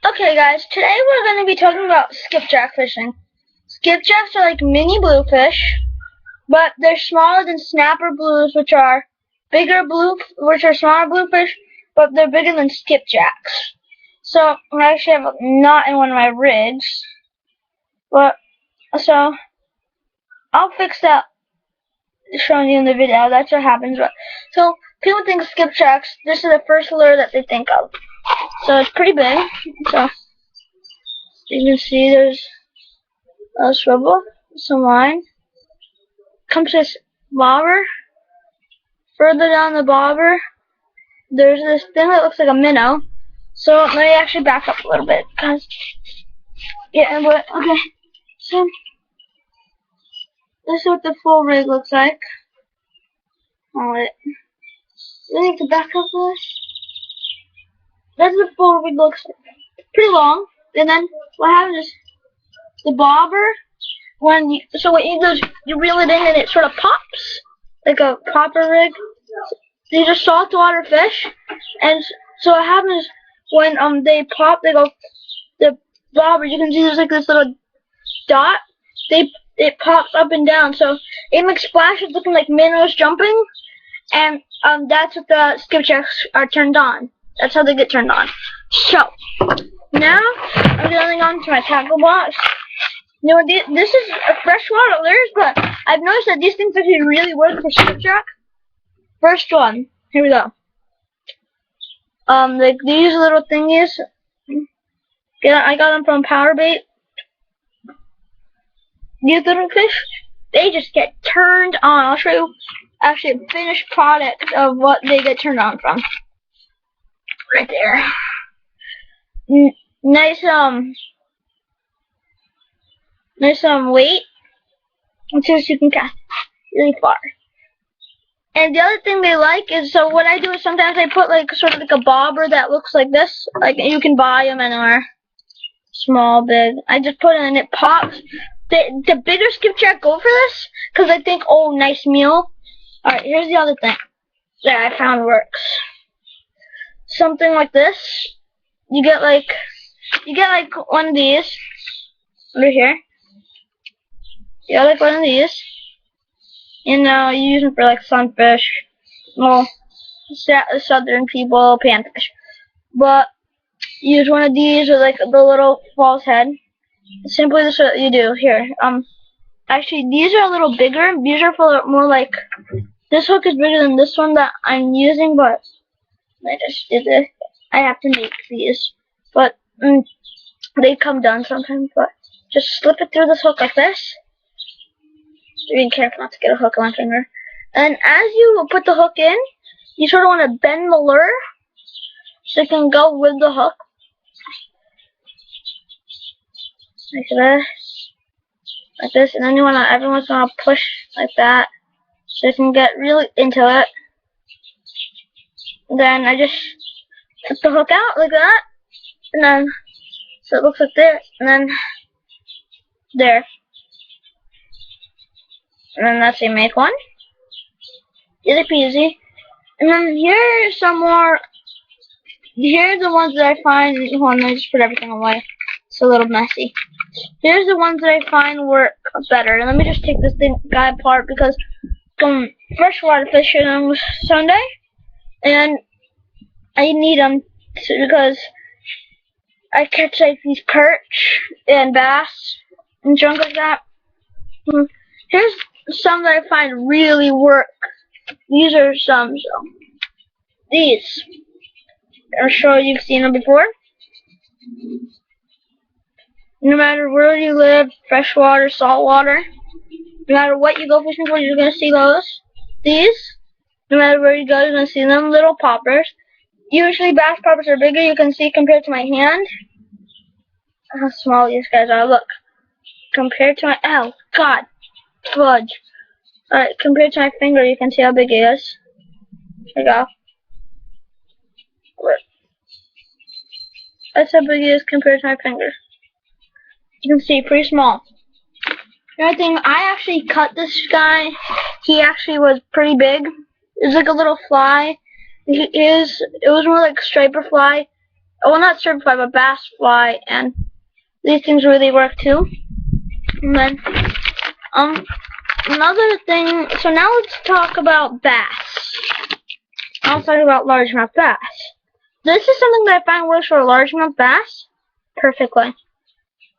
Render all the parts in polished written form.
Okay guys, today we're going to be talking about skipjack fishing. Skipjacks are like mini bluefish, but they're smaller than snapper blues, which are smaller bluefish, but they're bigger than skipjacks. So I actually have a knot in one of my rigs, but so I'll fix that showing you in the video. That's what happens. But so people think skipjacks, this is the first lure that they think of. So it's pretty big. So you can see there's a swivel, some line. Comes this bobber. Further down the bobber, there's this thing that looks like a minnow. So let me actually back up a little bit, cause okay. So this is what the full rig looks like. Oh wait, we need to back up for this. That's the full rig looks like. Pretty long. And then what happens is the bobber. What you do is you reel it in and it sort of pops like a popper rig. These are saltwater fish, and so what happens when they pop, they go the bobber. You can see there's like this little dot. It pops up and down, so it makes splashes looking like minnows jumping, and that's what the skipjacks are turned on. That's how they get turned on. So now I'm going on to my tackle box. You know, this is a freshwater lures, but I've noticed that these things actually really work for skipjack. First one, here we go. Like these little thingies, I got them from Power Bait. These little fish, they just get turned on. I'll show you actually a finished product of what they get turned on from. Right there. Nice weight. It says you can cast really far. And the other thing they like is, so what I do is sometimes I put like sort of like a bobber that looks like this. Like you can buy them anywhere. Small, big. I just put it in and it pops. The bigger skipjack go for this because they think, oh, nice meal. Alright, here's the other thing that I found works. Something like this. You get like one of these over here. You get like one of these. And you use them for like sunfish, well, southern people, panfish. But use one of these with like the little false head. Simply this is what you do here. Actually these are a little bigger. These are for more like, this hook is bigger than this one that I'm using, but I just did this. I have to make these, but they come done sometimes. But just slip it through this hook like this. Being careful not to get a hook on my finger. And as you put the hook in, you sort of want to bend the lure so it can go with the hook. Like this. Like this. And then you want to, everyone's going to push like that so you can get really into it. Then I just put the hook out like that. And then, so it looks like this. And then, there. And then that's how you make one. Easy peasy. And then here's some more. Here are the ones that I find. Hold on, I just put everything away. It's a little messy. Here's the ones that I find work better. And let me just take this guy apart because I'm freshwater fishing on Sunday. And I need them because I catch like these perch and bass and junk like that. Here's some that I find really work. These are some. So these. I'm sure you've seen them before. No matter where you live, freshwater, saltwater, no matter what you go fishing for, you're gonna see those. These. No matter where you go, you're gonna see them. Little poppers. Usually bass poppers are bigger. You can see compared to my hand how small these guys are. Look. Compared to my, oh God, fudge. Alright, compared to my finger, you can see how big it is. There you go. That's how big it is compared to my finger. You can see, pretty small. The other thing, I actually cut this guy. He actually was pretty big. It was like a little fly. It was more like a striper fly. well, not certified, but bass fly, and these things really work too. And then, another thing, so now let's talk about bass. I'll talk about largemouth bass. This is something that I find works for largemouth bass perfectly.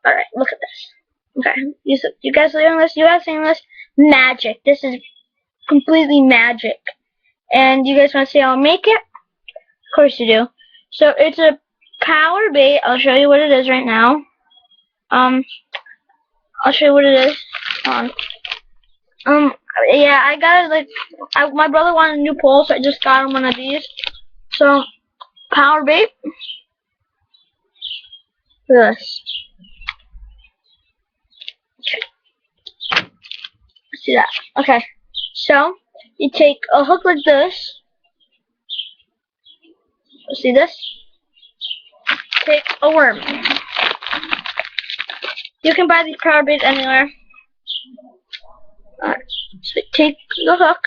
Alright, look at this. Okay, you guys seeing this? You guys seeing this? Magic. This is completely magic. And you guys want to see how I make it? Of course you do. So it's a power bait. I'll show you what it is right now. I'll show you what it is. Yeah, I got it my brother wanted a new pole, so I just got him one of these. So, power bait. Look at this. Okay. See that? Okay. So, you take a hook like this. See this? Take a worm. You can buy these power baits anywhere. Alright, so take the hook,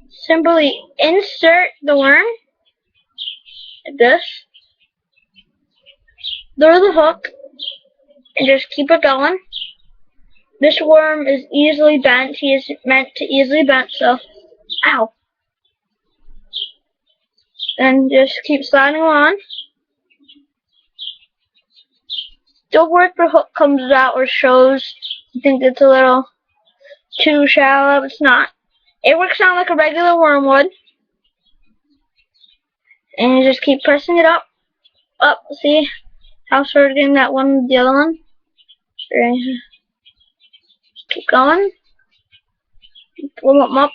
simply insert the worm, like this, through the hook, and just keep it going. This worm is easily bent. He is meant to easily bend, so, ow. And just keep sliding along. Don't worry if the hook comes out or shows. You think it's a little too shallow. It's not. It works out like a regular worm would. And you just keep pressing it up. See how sort of getting that one with the other one? Keep going. Pull them up.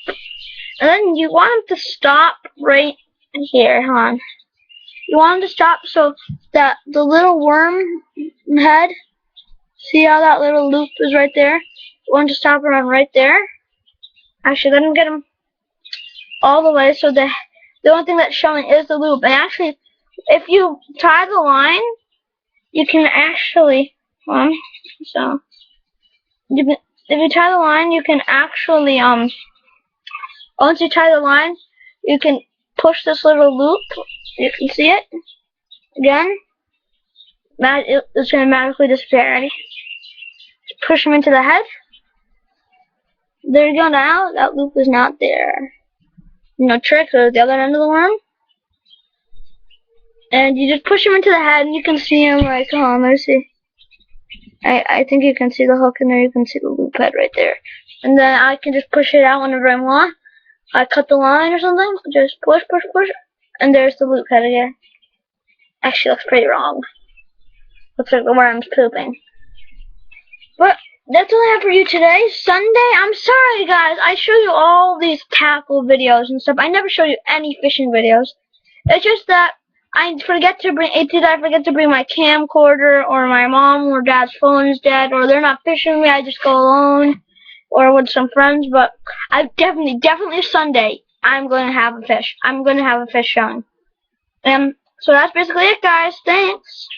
And then you want them to stop right here. Hold on. You want them to stop so that the little worm head, see how that little loop is right there? You want to stop around right there. Actually, let me get them all the way so the only thing that's showing is the loop. And actually, if you tie the line, you can actually, if you tie the line, you can actually, once you tie the line, you can push this little loop. You can see it. Again, it's going to magically disappear. Ready? Just push them into the head. There you go now. That loop is not there. No trick. There's the other end of the worm. And you just push them into the head, and you can see them like, let's see. I think you can see the hook in there. You can see the loop head right there. And then I can just push it out whenever I want. I cut the line or something. Just push, push, push. And there's the loop head again. Actually, looks pretty wrong. Looks like the worm's pooping. But that's all I have for you today. Sunday. I'm sorry, guys. I show you all these tackle videos and stuff. I never show you any fishing videos. It's just that I forget to bring my camcorder, or my mom or dad's phone is dead, or they're not fishing with me. I just go alone or with some friends. But I definitely Sunday, I'm going to have a fish. I'm going to have a fish showing. So that's basically it, guys. Thanks.